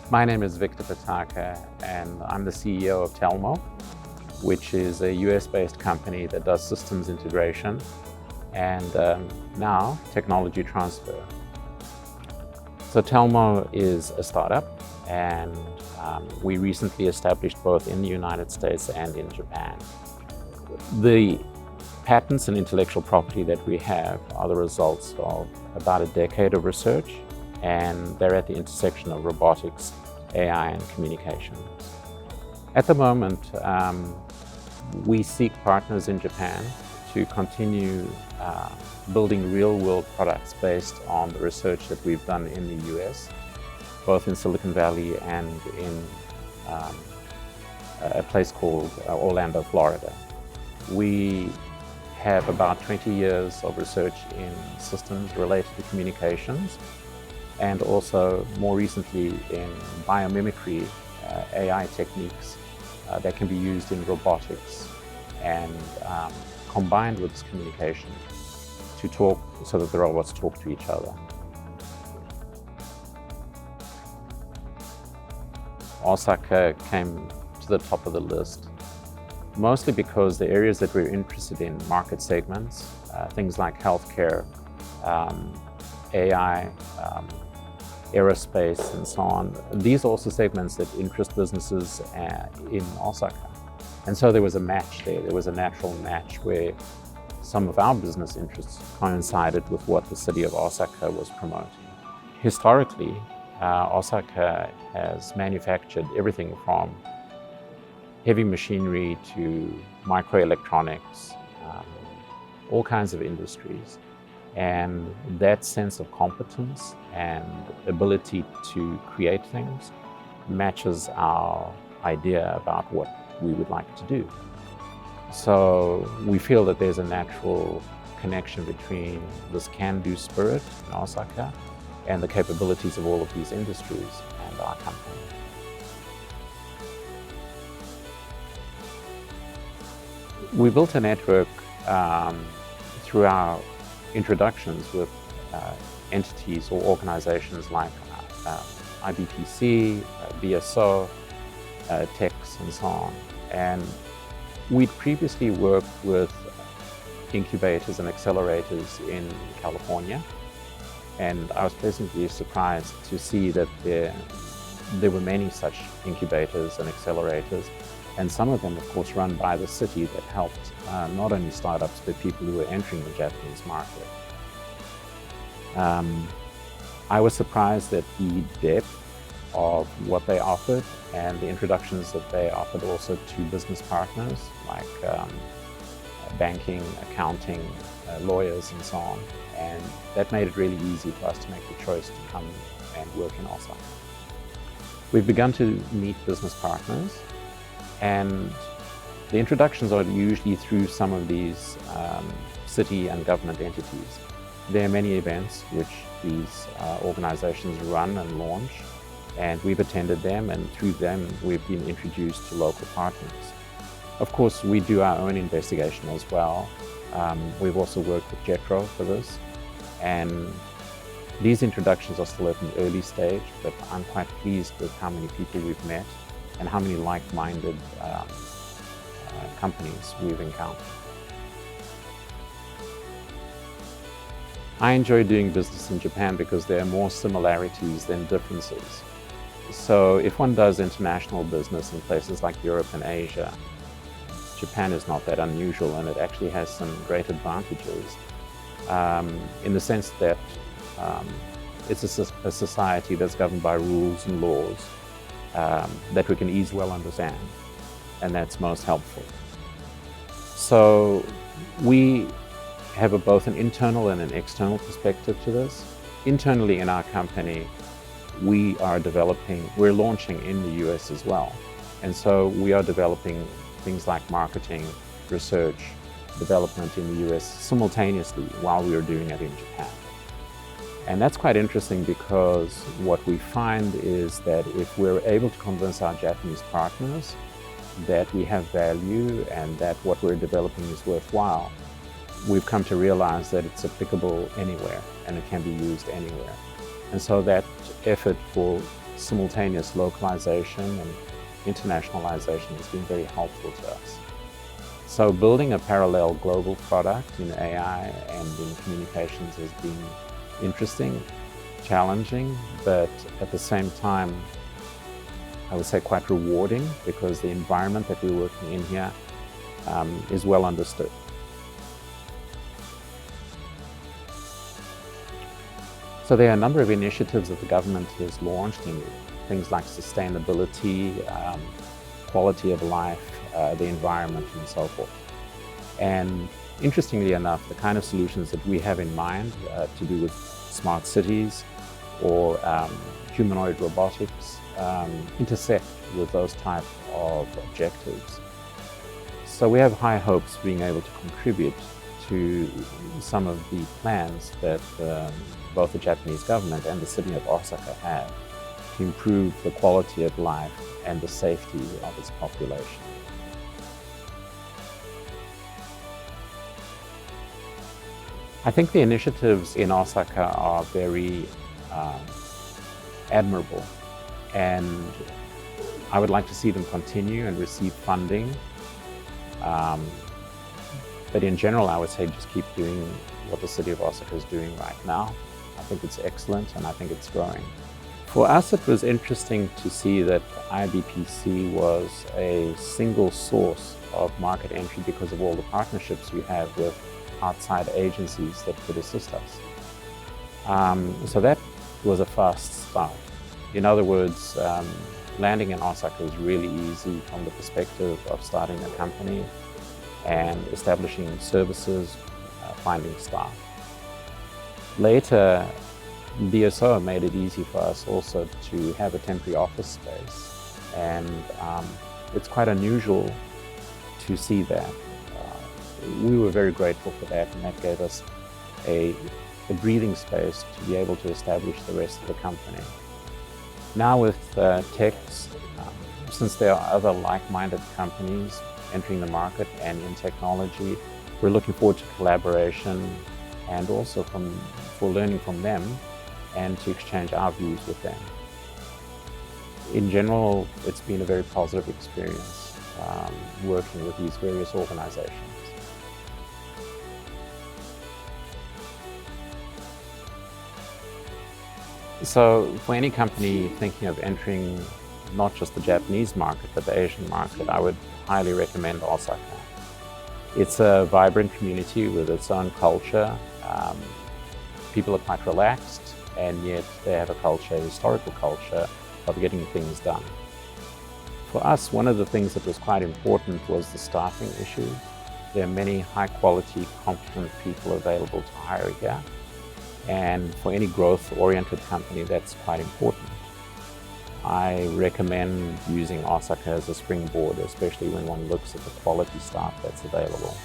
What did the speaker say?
My name is Victor Pataka, and I'm the CEO of Telmo, which is a US-based company that does systems integration and now technology transfer. So Telmo is a startup, and we recently established both in the United States and in Japan. The patents and intellectual property that we have are the results of about a decade of research, and they're at the intersection of robotics, AI, and communications. At the moment, we seek partners in Japan to continue building real-world products based on the research that we've done in the US, both in Silicon Valley and in a place called Orlando, Florida. We have about 20 years of research in systems related to communications, and also more recently in biomimicry, AI techniques that can be used in robotics and combined with this communication to talk so that the robots talk to each other. Osaka came to the top of the list, mostly because the areas that we're interested in, market segments, things like healthcare, AI, aerospace, and so on. These are also segments that interest businesses in Osaka. And so there was a match there. There was a natural match where some of our business interests coincided with what the city of Osaka was promoting. Historically, Osaka has manufactured everything from heavy machinery to microelectronics, all kinds of industries. And that sense of competence and ability to create things matches our idea about what we would like to do. So we feel that there's a natural connection between this can-do spirit in Osaka and the capabilities of all of these industries and our company. We built a network through our introductions with entities or organizations like IBPC, BSO, TEX, and so on. And we'd previously worked with incubators and accelerators in California, and I was pleasantly surprised to see that there were many such incubators and accelerators, and some of them, of course, run by the city that helped not only startups, but people who were entering the Japanese market. I was surprised at the depth of what they offered and the introductions that they offered also to business partners like banking, accounting, lawyers, and so on. And that made it really easy for us to make the choice to come and work in Osaka. We've begun to meet business partners, and the introductions are usually through some of these city and government entities. There are many events which these organizations run and launch, and we've attended them, and through them we've been introduced to local partners. Of course, we do our own investigation as well. We've also worked with JETRO for this, and these introductions are still at an early stage, but I'm quite pleased with how many people we've met and how many like-minded companies we've encountered. I enjoy doing business in Japan because there are more similarities than differences. So if one does international business in places like Europe and Asia, Japan is not that unusual, and it actually has some great advantages in the sense that it's a society that's governed by rules and laws that we can easily well understand, and that's most helpful. So we have both an internal and an external perspective to this. Internally in our company, we're launching in the US as well. And so we are developing things like marketing, research, development in the US simultaneously while we are doing it in Japan. And that's quite interesting because what we find is that if we're able to convince our Japanese partners that we have value and that what we're developing is worthwhile, we've come to realize that it's applicable anywhere and it can be used anywhere. And so that effort for simultaneous localization and internationalization has been very helpful to us. So building a parallel global product in AI and in communications has been interesting, challenging, but at the same time, I would say quite rewarding, because the environment that we're working in here is well understood. So there are a number of initiatives that the government has launched in things like sustainability, quality of life, the environment, and so forth. And interestingly enough, the kind of solutions that we have in mind to do with smart cities or humanoid robotics intersect with those type of objectives. So we have high hopes being able to contribute to some of the plans that both the Japanese government and the city of Osaka have to improve the quality of life and the safety of its population. I think the initiatives in Osaka are very admirable, and I would like to see them continue and receive funding. But in general, I would say just keep doing what the city of Osaka is doing right now. I think it's excellent, and I think it's growing. For us, it was interesting to see that IBPC was a single source of market entry because of all the partnerships we have with outside agencies that could assist us. So that was a fast start. In other words, landing in Osaka was really easy from the perspective of starting a company and establishing services, finding staff. Later, BSO made it easy for us also to have a temporary office space, and it's quite unusual to see that. We were very grateful for that, and that gave us a breathing space to be able to establish the rest of the company. Now with techs, since there are other like-minded companies entering the market and in technology, we're looking forward to collaboration and also for learning from them and to exchange our views with them. In general, it's been a very positive experience working with these various organizations. So for any company thinking of entering not just the Japanese market, but the Asian market, I would highly recommend Osaka. It's a vibrant community with its own culture. People are quite relaxed, and yet they have a culture, a historical culture, of getting things done. For us, one of the things that was quite important was the staffing issue. There are many high-quality, competent people available to hire here. And for any growth-oriented company, that's quite important. I recommend using Osaka as a springboard, especially when one looks at the quality staff that's available.